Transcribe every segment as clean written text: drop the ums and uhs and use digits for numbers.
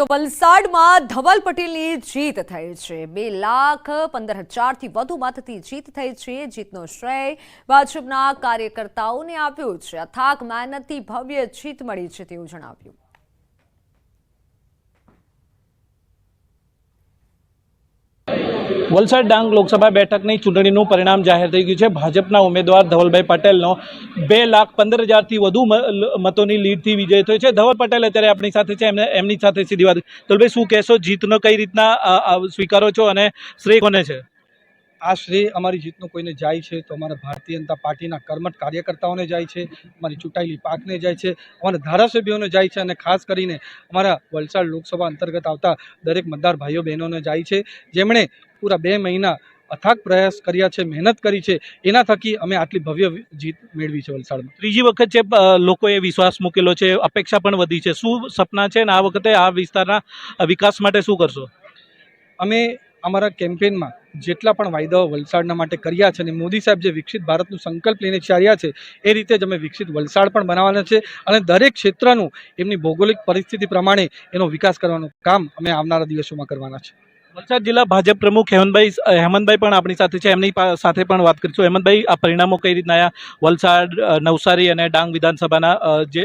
તો વલસાડમાં ધવલ પટેલની જીત થઈ છે। 2,15,000થી વધુ મતથી જીત થઈ છે। જીતનો શ્રેય ભાજપના કાર્યકર્તાઓને આપ્યો છે। અથાગ મહેનતથી ભવ્ય જીત મળી છે તેવું જણાવ્યું। વલસાડ ડાંગ લોકસભા બેઠકની ચૂંટણીનું પરિણામ જાહેર થઈ ગયું છે। ભાજપના ઉમેદવાર ધવલભાઈ પટેલનો 2,15,000થી વધુ મતોની લીડથી વિજય થયો છે। ધવલ પટેલ અત્યારે આપણી સાથે છે, એમની સાથે સીધી વાત। ધવલભાઈ, શું કહેશો? જીતનો કઈ રીતના સ્વીકારો છો અને શ્રેય કોને છે? આ શ્રેય અમારી જીતનો કોઈને જાય છે તો અમારા ભારતીય જનતા પાર્ટીના કર્મઠ કાર્યકર્તાઓને જાય છે, અમારી ચૂંટાયેલી પાકને જાય છે, અમારા ધારાસભ્યોને જાય છે અને ખાસ કરીને અમારા વલસાડ લોકસભા અંતર્ગત આવતા દરેક મતદાર ભાઈઓ બહેનોને જાય છે, જેમણે પૂરા 2 મહિના અથાગ પ્રયાસ કર્યા છે, મહેનત કરી છે। એના થકી અમે આટલી ભવ્ય જીત મેળવી છે। વલસાડમાં ત્રીજી વખત છે, લોકોએ વિશ્વાસ મૂકેલો છે, અપેક્ષા પણ વધી છે। શું સપના છે અને આ વખતે આ વિસ્તારના વિકાસ માટે શું કરશો? અમે અમારા કેમ્પેનમાં જેટલા પણ વાયદાઓ વલસાડના માટે કર્યા છે અને મોદી સાહેબ જે વિકસિત ભારતનું સંકલ્પ લઈને ચાલ્યા છે એ રીતે જ અમે વિકસિત વલસાડ પણ બનાવવાના છે અને દરેક ક્ષેત્રનું એમની ભૌગોલિક પરિસ્થિતિ પ્રમાણે એનો વિકાસ કરવાનું કામ અમે આવનારા દિવસોમાં કરવાના છે। વલસાડ જિલ્લા ભાજપ પ્રમુખ હેમંતભાઈ પણ આપણી સાથે છે, એમની સાથે પણ વાત કરીશું। હેમંતભાઈ, આ પરિણામો કઈ રીતના આવ્યા? વલસાડ, નવસારી અને ડાંગ વિધાનસભાના જે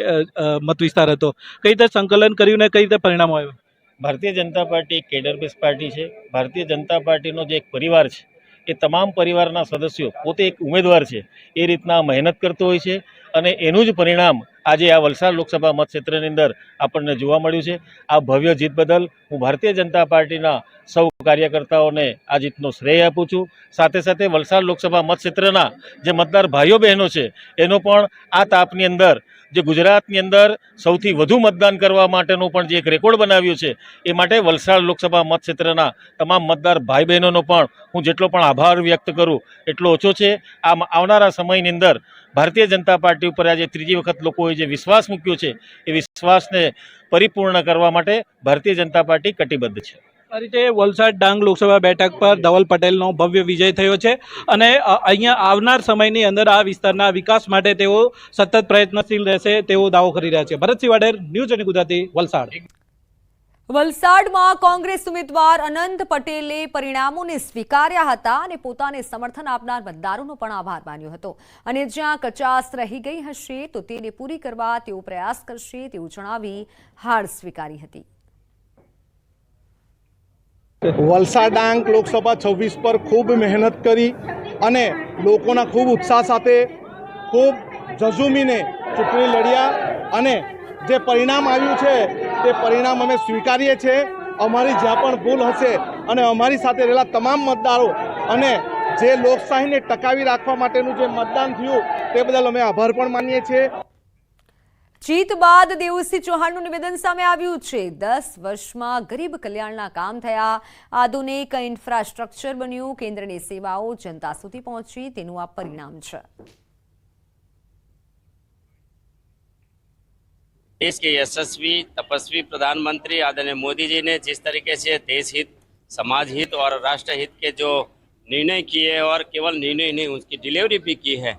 મત વિસ્તાર હતો, કઈ રીતે સંકલન કર્યું ને કઈ રીતે પરિણામો આવ્યા? Bharatiya Janata party cadre base party છે। ભારતીય જનતા પાર્ટીનો જે એક પરિવાર છે એ તમામ પરિવારના સદસ્યો પોતે એક ઉમેદવાર છે એ રીતના મહેનત કરતો હોય છે અને એનું જ પરિણામ આજે આ વલસાડ લોકસભા મતક્ષેત્રની અંદર આપણને જોવા મળ્યું છે। આ ભવ્ય જીત બદલ હું ભારતીય જનતા પાર્ટીના સૌ કાર્યકર્તાઓને આ જીતનો શ્રેય આપું છું। સાથે સાથે વલસાડ લોકસભા મતક્ષેત્રના જે મતદાર ભાઈઓ બહેનો છે એનો પણ આ તાપની અંદર જે ગુજરાતની અંદર સૌથી વધુ મતદાન કરવા માટેનો પણ જે એક રેકોર્ડ બનાવ્યો છે એ માટે વલસાડ લોકસભા મતક્ષેત્રના તમામ મતદાર ભાઈ બહેનોનો પણ હું જેટલો પણ આભાર વ્યક્ત કરું એટલો ઓછો છે। આ આવનારા સમયની અંદર ભારતીય જનતા પાર્ટી ઉપર આજે ત્રીજી વખત લોકોએ જે વિશ્વાસ મૂક્યો છે એ વિશ્વાસને પરિપૂર્ણ કરવા માટે ભારતીય જનતા પાર્ટી કટિબદ્ધ છે। આ રીતે વલસાડ ડાંગ લોકસભા બેઠક પર ધવલ પટેલનો ભવ્ય વિજય થયો છે અને અહીંયા આવનાર સમયની અંદર આ વિસ્તારના વિકાસ માટે તેઓ સતત પ્રયત્નશીલ રહેશે તેવો દાવો કરી રહ્યા છે। ભરતસિંહ વાડેર, ન્યૂઝ 18 ગુજરાતી, વલસાડ। વલસાડમાં કોંગ્રેસ ઉમેદવાર અનંત પટેલે પરિણામોને સ્વીકાર્યા હતા અને પોતાને સમર્થન આપનાર મતદારોનો પણ આભાર માન્યો હતો અને જ્યાં કચાસ રહી ગઈ હશે તો તેને પૂરી કરવા તેઓ પ્રયાસ કરશે તેવું જણાવી હાર સ્વીકારી હતી। વલસાડ ડાંગ લોકસભા 26 પર ખૂબ મહેનત કરી અને લોકોના ખૂબ ઉત્સાહ સાથે ખૂબ ઝઝૂમીને ચૂંટણી લડ્યા અને જે પરિણામ આવ્યું છે તે પરિણામ અમે સ્વીકારીએ છીએ। અમારી જ્યાં પણ ભૂલ હશે અને અમારી સાથે રહેલા તમામ મતદારો અને જે લોકશાહીને ટકાવી રાખવા માટેનું જે મતદાન થયું તે બદલ અમે આભાર પણ માનીએ છીએ। જીત બાદ દેવુસિંહ ચૌહાણનું નિવેદન સામે આવ્યું છે। 10 વર્ષમાં ગરીબ કલ્યાણના કામ થયા, આધુનિક ઇન્ફ્રાસ્ટ્રક્ચર બન્યું, કેન્દ્રની સેવાઓ જનતા સુધી પહોંચી તેનું આ પરિણામ છે। देश के यशस्वी तपस्वी प्रधानमंत्री आदरणीय मोदी जी ने जिस तरीके से देश हित, समाज हित और राष्ट्र हित के जो निर्णय किए और केवल निर्णय नहीं उसकी डिलीवरी भी की है,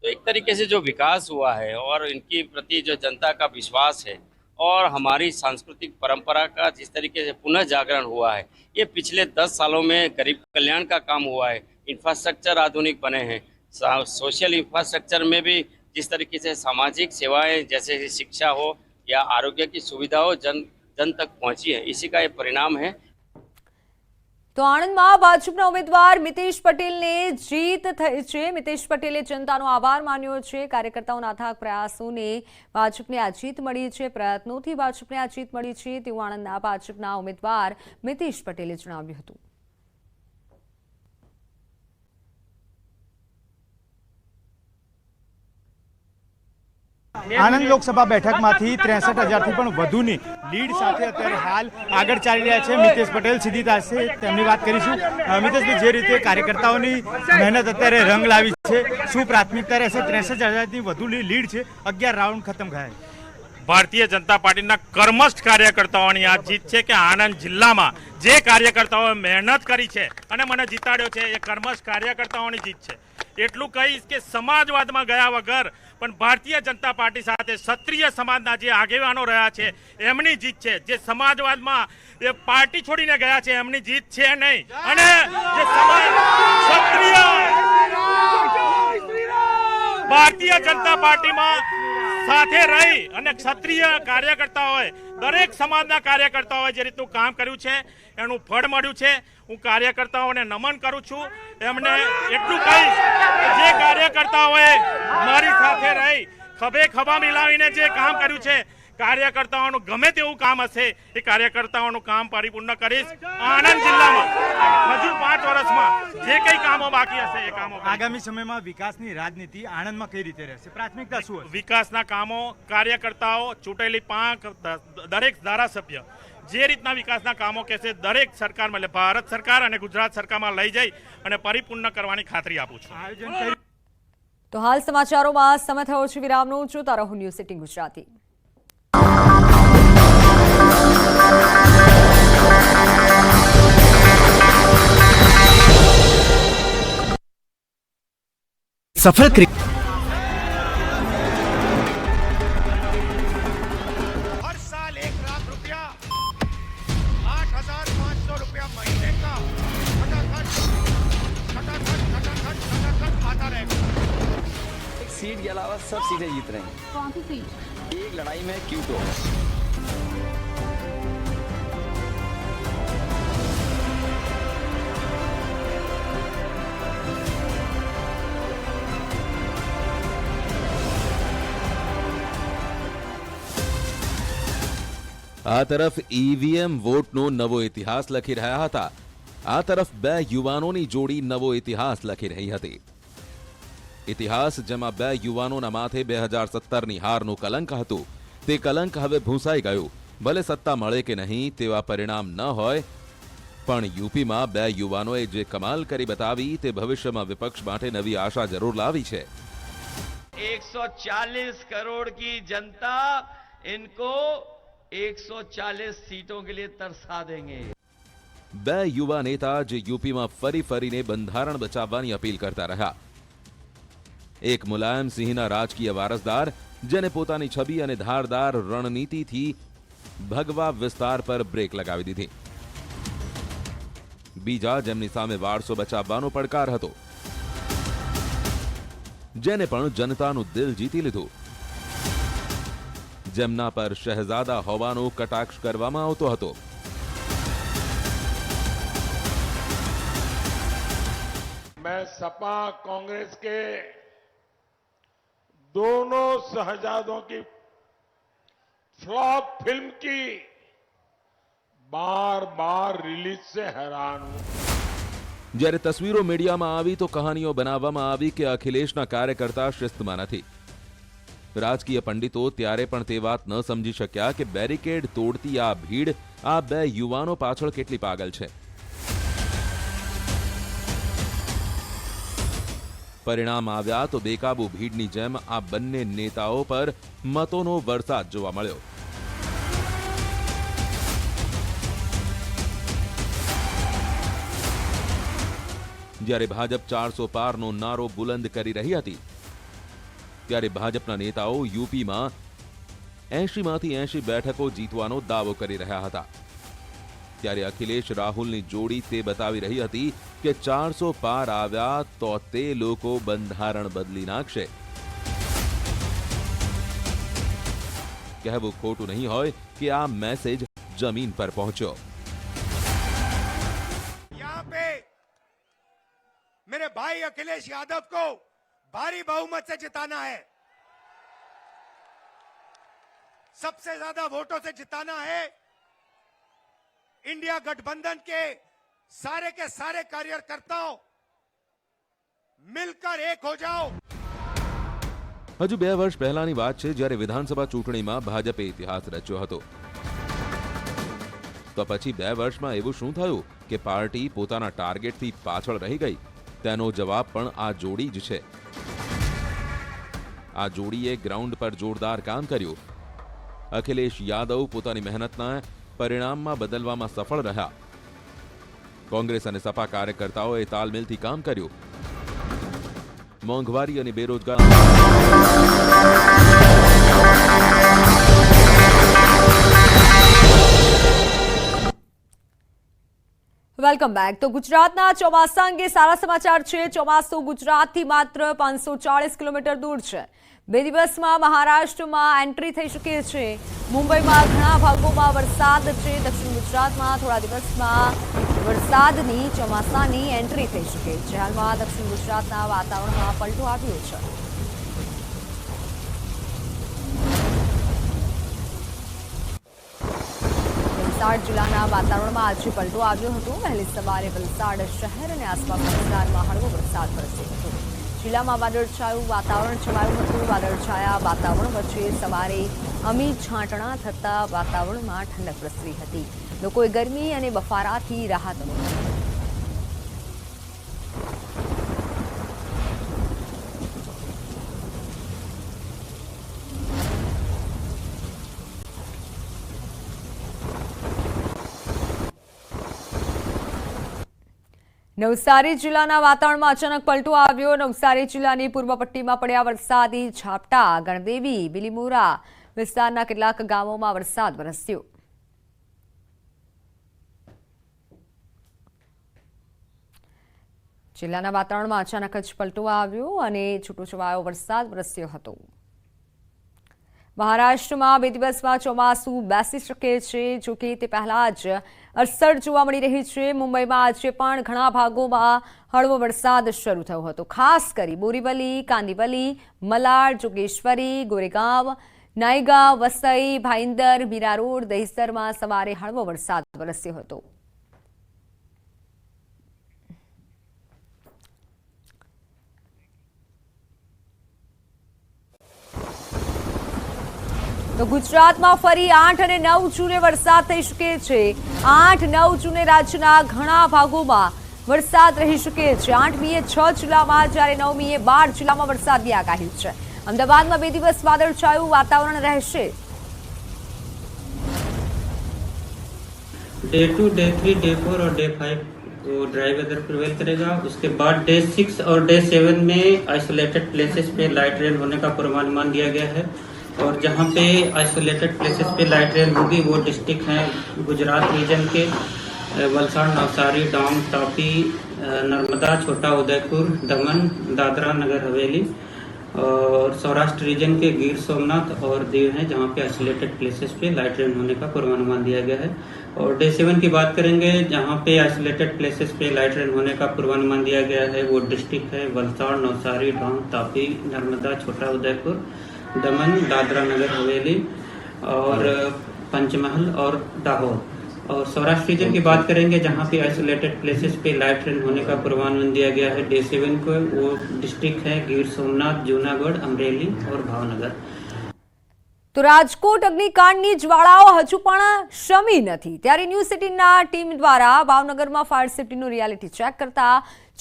तो एक तरीके से जो विकास हुआ है और इनकी प्रति जो जनता का विश्वास है और हमारी सांस्कृतिक परंपरा का जिस तरीके से पुनः जागरण हुआ है, ये पिछले 10 सालों में गरीब कल्याण का काम हुआ है। इंफ्रास्ट्रक्चर आधुनिक बने हैं, सोशल इंफ्रास्ट्रक्चर में भी जिस तरीके से सामाजिक सेवाएं जैसे शिक्षा हो या आरोग्य की सुविधा हो जन तक पहुंची है, इसी का ये परिणाम है। તો આણંદમાં ભાજપના ઉમેદવાર મિતેશ પટેલને જીત થઈ છે। મિતેશ પટેલે જનતાનો આભાર માન્યો છે। કાર્યકર્તાઓના અથાગ પ્રયાસોને ભાજપને આ જીત મળી છે, પ્રયત્નોથી ભાજપને આ જીત મળી છે તેવું આણંદના ભાજપના ઉમેદવાર મિતેશ પટેલે જણાવ્યું હતું। આણંદ લોકસભા બેઠકમાંથી 63,000થી પણ વધુની લીડ સાથે અત્યારે હાલ આગળ ચાલી રહ્યા છે મિતેશ પટેલ। સીધી પાસે તેમની વાત કરીશું। મિતેશભાઈ, જે રીતે કાર્યકર્તાઓની મહેનત અત્યારે રંગ લાવી છે, શું પ્રાથમિકતા રહેશે? 63,000થી વધુ લીડ છે, 11 રાઉન્ડ ખતમ થયા। ભારતીય જનતા પાર્ટીના કર્મસ્થ કાર્યકર્તાઓની આ જીત છે કે આણંદ જિલ્લામાં જે કાર્યકર્તાઓએ મહેનત કરી છે અને મને જીતાડ્યો છે એ કર્મસ્થ કાર્યકર્તાઓની જીત છે. એટલું કહીશ કે સમાજવાદમાં ગયા વગર પણ ભારતીય જનતા પાર્ટી સાથે ક્ષત્રિય સમાજના જે આગેવાનો રહ્યા છે એમની જીત છે. જે સમાજવાદમાં એ પાર્ટી છોડીને ગયા છે એમની જીત છે નહીં. અને જે સમાજ ક્ષત્રિય ભારતીય જનતા પાર્ટીમાં સાથે રહી અને ક્ષત્રિય કાર્યકર્તાઓએ દરેક સમાજના કાર્યકર્તાઓએ જે રીતનું કામ કર્યું છે એનું ફળ મળ્યું છે. હું કાર્યકર્તાઓને નમન કરું છું. એમને એટલું કહીશ કે જે કાર્યકર્તાઓએ મારી સાથે રહી ખભે ખભા મિલાવીને જે કામ કર્યું છે, કાર્યકર્તાઓનું ગમે તેવું કામ હશે એ કાર્યકર્તાઓનું કામ પરિપૂર્ણ કરીશ. આણંદ જિલ્લામાં હજુ 5 વર્ષમાં જે કંઈ કામો બાકી હશે એ કામો આગામી સમયમાં વિકાસની રાજનીતિ આણંદમાં કઈ રીતે રહેશે? પ્રાથમિકતા શું હશે? વિકાસના કામો, કાર્યકર્તાઓ, ચૂંટેલી પાંખ, દરેક ધારાસભ્ય જે રીતના વિકાસના કામો કહેશે દરેક સરકારમાં એટલે ભારત સરકાર અને ગુજરાત સરકારમાં લઈ જઈ અને પરિપૂર્ણ કરવાની ખાતરી આપું છું. આયોજન કઈ તો હાલ સમાચારોમાં સમય થયો છે વિરામનો. જોતા રહો ન્યૂઝ 18 ગુજરાતી. सफल हर साल 1 लाख रुपया, 8,500 रुपया महीने का खटाखट आता रहेगा. एक सीट के अलावा सब सीटें जीत रहे हैं. कौन सी सीट? एक लड़ाई में क्यूटो. આ તરફ ઈવીએમ વોટનો નવો ઇતિહાસ લખી રહ્યા હતા. આ તરફ બે યુવાનોની જોડી નવો ઇતિહાસ લખી રહી હતી. ઇતિહાસ જેમાં બે યુવાનોના માથે 2017ની હારનું કલંક હતું, તે કલંક હવે ભૂંસાઈ ગયું. ભલે સત્તા મળે કે નહીં તેવા પરિણામ ન હોય, પણ યુપીમાં બે યુવાનોએ જે કમાલ કરી બતાવી તે ભવિષ્યમાં વિપક્ષ માટે નવી આશા જરૂર લાવી છે. 140 करोड़ की जनता इनको 140 सीटों के लिए तरसा देंगे. બે યુવા નેતા જે યુપીમાં ફરી ફરીને બંધારણ બચાવવાની અપીલ કરતા રહ્યા. એક મુલાયમ સિંહના રાજકીય વારસદાર જેને પોતાની છબી અને ધારદાર રણનીતિથી ભગવા વિસ્તાર પર બ્રેક લગાવી દીધી. બીજા જેમની સામે વારસો બચાવવાનો પડકાર હતો, જેને પણ જનતાનું દિલ જીતી લીધું, જેમના પર શહેજાદા હોવાનો કટાક્ષ કરવામાં આવતો હતો. मैं सपा कांग्रेस के दोनों शहजादों की फ्लॉप फिल्म की बार बार रिलीज से हैरान हूं. જ્યારે તસવીરો મીડિયામાં આવી તો કહાનીઓ બનાવવામાં આવી કે અખિલેશના કાર્યકર્તા શિસ્તમાં નથી. રાજકીય પંડિતો ત્યારે પણ તે વાત ન સમજી શક્યા કે બેરિકેડ તોડતી આ ભીડ આ બે યુવાનો પાછળ કેટલી પાગલ છે. પરિણામ આવ્યા તો બેકાબુ ભીડની જેમ આ બંને નેતાઓ પર મતોનો વરસાદ જોવા મળ્યો. જ્યારે ભાજપ 400 પારનો નારો બુલંદ કરી રહી હતી, ત્યારે ભાજપના નેતાઓ યુપીમાં 80માંથી 80 બેઠકો જીતવાનો દાવો કરી રહ્યા હતા. ત્યારે અખિલેશ રાહુલની જોડી તે બતાવી રહી હતી કે 400 પાર આવ્યા તો તે લોકો બંધારણ બદલી નાખશે. કહેવું ખોટું નહીં હોય કે આ મેસેજ જમીન પર પહોંચ્યો. यहाँ पे मेरे भाई अखिलेश यादव को भारी बहुमत से जिताना है, सबसे ज्यादा वोटों से जिताना है. इंडिया गठबंधन के सारे कार्यकर्ताओं मिलकर एक हो जाओ. હજુ 2 વર્ષ પહેલાની વાત છે, જ્યારે વિધાનસભા ચૂંટણીમાં ભાજપે ઇતિહાસ રચ્યો હતો. તો પછી 2 વર્ષમાં એવું શું થયું કે પાર્ટી પોતાના ટાર્ગેટથી પાછળ રહી ગઈ? તેનો જવાબ પણ આ જોડી જ છે. આ જોડીએ ગ્રાઉન્ડ પર જોરદાર કામ કર્યું. અખિલેશ યાદવ પોતાની મહેનતના પરિણામમાં બદલવામાં સફળ રહ્યા. કોંગ્રેસ અને સપા કાર્યકર્તાઓએ તાલમેલથી કામ કર્યું. મોંઘવારી અને બેરોજગાર વેલકમ બેક. તો ગુજરાતના ચોમાસા અંગે સારા સમાચાર છે. ચોમાસું ગુજરાતથી માત્ર 540 કિલોમીટર દૂર છે. 2 દિવસમાં મહારાષ્ટ્રમાં એન્ટ્રી થઈ શકે છે. મુંબઈમાં ઘણા ભાગોમાં વરસાદ છે. દક્ષિણ ગુજરાતમાં થોડા દિવસમાં વરસાદની ચોમાસાની એન્ટ્રી થઈ શકે છે. હાલમાં દક્ષિણ ગુજરાતના વાતાવરણમાં પલટો આવ્યો છે. વલસાડ જિલ્લાના વાતાવરણમાં આજે પલટો આવ્યો હતો. વહેલી સવારે વલસાડ શહેર અને આસપાસના વિસ્તારમાં હળવો વરસાદ વરસ્યો હતો. જિલ્લામાં વાદળછાયું વાતાવરણ છવાયું હતું. વાદળછાયા વાતાવરણ વચ્ચે સવારે અમી છાંટણા થતા વાતાવરણમાં ઠંડક પ્રસરી હતી. લોકોએ ગરમી અને બફારાથી રાહત અનુભવી. નવસારી જિલ્લાના વાતાવરણમાં અચાનક પલટો આવ્યો. નવસારી જિલ્લાની પૂર્વ પટ્ટીમાં પડ્યા વરસાદી ઝાપટા. ગણદેવી બિલીમોરા વિસ્તારના કેટલાક ગામોમાં વરસાદ વરસ્યો. જિલ્લાના વાતાવરણમાં અચાનક જ પલટો આવ્યો અને છૂટોછવાયો વરસાદ વરસ્યો હતો. મહારાષ્ટ્રમાં 2 દિવસમાં ચોમાસું બેસી શકે છે. જોકે તે પહેલા જ અસર જોવા મળી રહી છે. મુંબઈમાં આજે પણ ઘણા ભાગોમાં હળવો વરસાદ શરૂ થયો હતો. ખાસ કરી બોરીવલી, કાંદિવલી, મલાડ, જોગેશ્વરી, ગોરેગાંવ, નાયગાંવ, વસઈ, ભાઈંદર, મીરા રોડ, દહીસરમાં સવારે હળવો વરસાદ વરસ્યો હતો. તો ગુજરાતમાં ફરી 8 અને 9 જૂને વરસાદ થઈ શકે છે. 8-9 જૂને રાજ્યના ઘણા ભાગોમાં વરસાદ રહી શકે છે. 8મીએ 6 જિલ્લામાં જ્યારે 9મીએ 12 જિલ્લામાં વરસાદની આગાહી છે. અમદાવાદમાં 2 દિવસ વાદળછાયું વાતાવરણ રહેશે. डे 2, डे 3, डे 4 और डे 5 वो ड्राई वेदर प्रिवेल करेगा. उसके बाद डे 6 और डे 7 में आइसोलेटेड प्लेसेस पे लाइट रेन होने का पूर्वानुमान दिया गया है. और जहाँ पे आइसोलेटेड प्लेसेस पे लाइट रेन होगी वो डिस्ट्रिक्ट हैं गुजरात रीजन के वलसाड़, नवसारी, डांग, तापी, नर्मदा, छोटा उदयपुर, दमन, दादरा नगर हवेली. और सौराष्ट्र रीजन के गिर सोमनाथ और दीव हैं जहाँ पे आइसोलेटेड प्लेसेस पे लाइट रेन होने का पूर्वानुमान दिया गया है. और डे 7 की बात करेंगे जहाँ पे आइसोलेटेड प्लेसेस पे लाइट रेन होने का पूर्वानुमान दिया गया है वो डिस्ट्रिक्ट है वलसाड़, नवसारी, डांग, तापी, नर्मदा, छोटा उदयपुर, दमन, दादरा नगर हवेली और पंचमहल और दाहोद. और सौराष्ट्र रीजन की बात करेंगे जहाँ पे आइसोलेटेड प्लेसेस पे लाइट रेन होने का पूर्वानुमान दिया गया है डे 7 को वो डिस्ट्रिक्ट है गिर सोमनाथ, जूनागढ़, अमरेली और भावनगर. તો રાજકોટ અગ્નિકાંડની જ્વાળાઓ હજુ પણ શમી નથી. ત્યારે ન્યૂઝ 18ના ટીમ દ્વારા ભાવનગરમાં ફાયર સેફ્ટીનું રિયાલિટી ચેક કરતા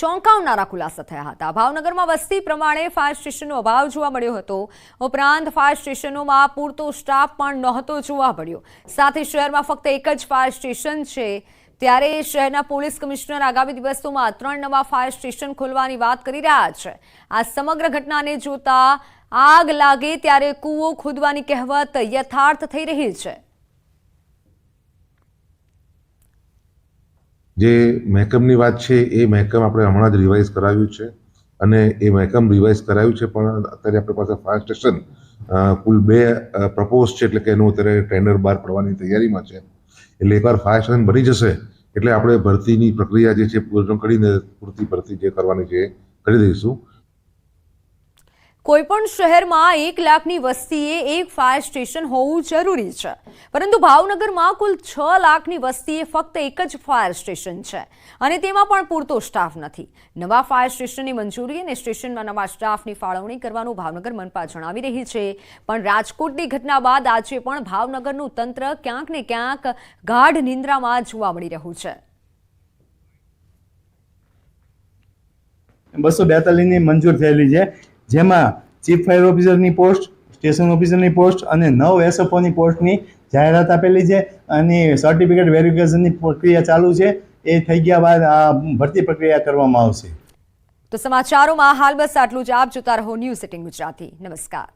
ચોંકાવનારા ખુલાસા થયા હતા. ભાવનગરમાં વસ્તી પ્રમાણે ફાયર સ્ટેશનનો અભાવ જોવા મળ્યો હતો. ઉપરાંત ફાયર સ્ટેશનોમાં પૂરતો સ્ટાફ પણ નહોતો જોવા મળ્યો. સાથે શહેરમાં ફક્ત એક જ ફાયર સ્ટેશન છે. ત્યારે શહેરના પોલીસ કમિશનર આગામી દિવસોમાં 3 નવા ફાયર સ્ટેશન ખોલવાની વાત કરી રહ્યા છે. આ સમગ્ર ઘટનાને જોતા આગ લાગે ત્યારે કૂવો ખોદવાની કહેવત યથાર્થ થઈ રહી છે. જે મહેકમની વાત છે એ મહેકમ આપણે હમણાં જ રિવાઇઝ કરાવ્યું છે અને એ મહેકમ રિવાઇઝ કરાવ્યું છે પણ અત્યારે આપણી પાસે ફાયર સ્ટેશન કુલ 2 પ્રપોઝ છે એટલે કે એનું અત્યારે ટેન્ડર બહાર પડવાની તૈયારીમાં છે. એટલે એકવાર ફાયર સ્ટેશન બની જશે એટલે આપણે ભરતીની પ્રક્રિયા જે છે પૂર્ણ કરીને પૂરતી ભરતી જે કરવાની છે એ કરી દઈશું. કોઈપણ શહેરમાં 1 લાખની વસ્તીએ એક ફાયર સ્ટેશન હોવું જરૂરી છે. પરંતુ ભાવનગરમાં કુલ 6 લાખની વસ્તીએ ફક્ત એક જ ફાયર સ્ટેશન છે અને તેમાં પણ પૂરતો સ્ટાફ નથી. નવા ફાયર સ્ટેશનની મંજૂરી અને સ્ટેશનમાં નવા સ્ટાફની ફાળવણી કરવાનું ભાવનગર મનપા જણાવી રહી છે. પણ રાજકોટની ઘટના બાદ આજે પણ ભાવનગરનું તંત્ર ક્યાંક ને ક્યાંક ગાઢ નિંદ્રામાં જોવા મળી રહ્યું છે. 242ની મંજૂર થયેલી છે જેમાં ચીફ ફાયર ઓફિસરની પોસ્ટ, સ્ટેશન ઓફિસરની પોસ્ટ અને 9 એસએફઓની પોસ્ટની જાહેરાત આપેલી છે અને સર્ટિફિકેટ વેરિફિકેશનની પ્રક્રિયા ચાલુ છે. એ થઈ ગયા બાદ આ ભરતી પ્રક્રિયા કરવામાં આવશે. તો સમાચારોમાં હાલ બસ આટલું જ. આપ જોતા રહો ન્યૂઝ 18 ગુજરાતી. નમસ્કાર.